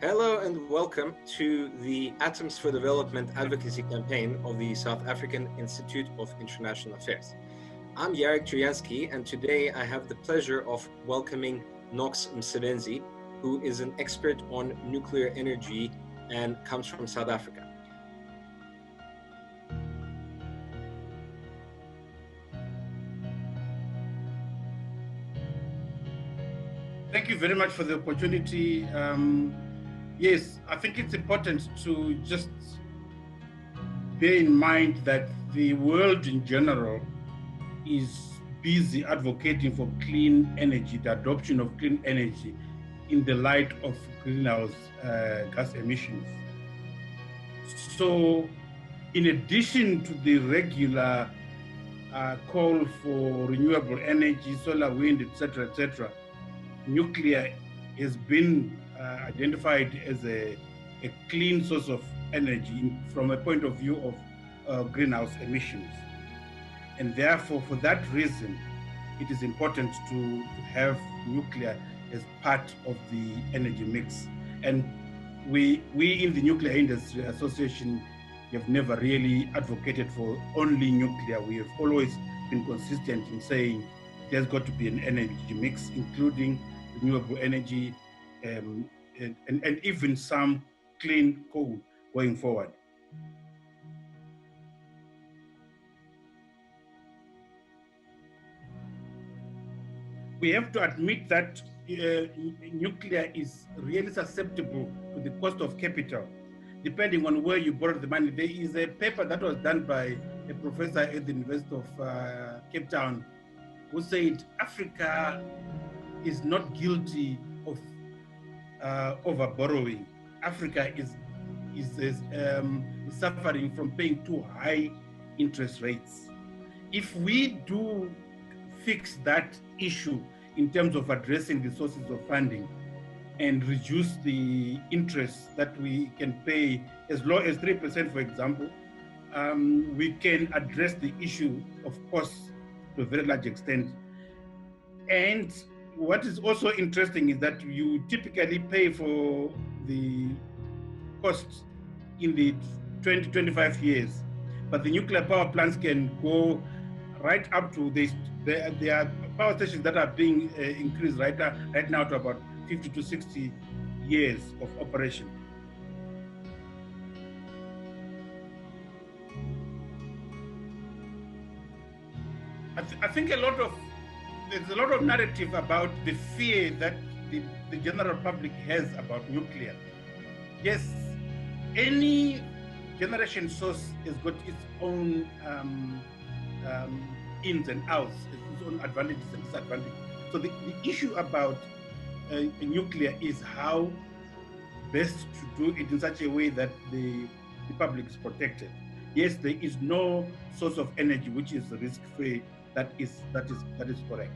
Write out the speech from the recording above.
Hello and welcome to the Atoms for Development advocacy campaign of the South African Institute of International Affairs. I'm Jarek Trojansky, and today I have the pleasure of welcoming Knox Msebenzi, who is an expert on nuclear energy and comes from South Africa. Thank you very much for the opportunity. Yes, I think it's important to just bear in mind that the world in general is busy advocating for clean energy, the adoption of clean energy in the light of greenhouse gas emissions. So, in addition to the regular call for renewable energy, solar, wind, etc., nuclear has been identified as a clean source of energy from a point of view of greenhouse emissions. And therefore, for that reason, it is important to have nuclear as part of the energy mix. And we in the Nuclear Industry Association have never really advocated for only nuclear. We have always been consistent in saying there's got to be an energy mix, including renewable energy and even some clean coal going forward. We have to admit that nuclear is really susceptible to the cost of capital, depending on where you borrow the money. There is a paper that was done by a professor at the University of Cape Town who said Africa is not guilty of over borrowing. Africa is suffering from paying too high interest rates. If we do fix that issue in terms of addressing the sources of funding and reduce the interest that we can pay as low as 3%, for example, we can address the issue of costs to a very large extent. And what is also interesting is that you typically pay for the costs in the 20-25 years, but the nuclear power plants can go right up to this. There are power stations that are being increased right now to about 50 to 60 years of operation. I think there's a lot of narrative about the fear that the general public has about nuclear. Yes, any generation source has got its own ins and outs, its own advantages and disadvantages. So the issue about nuclear is how best to do it in such a way that the public is protected. Yes, there is no source of energy which is risk-free. That is correct.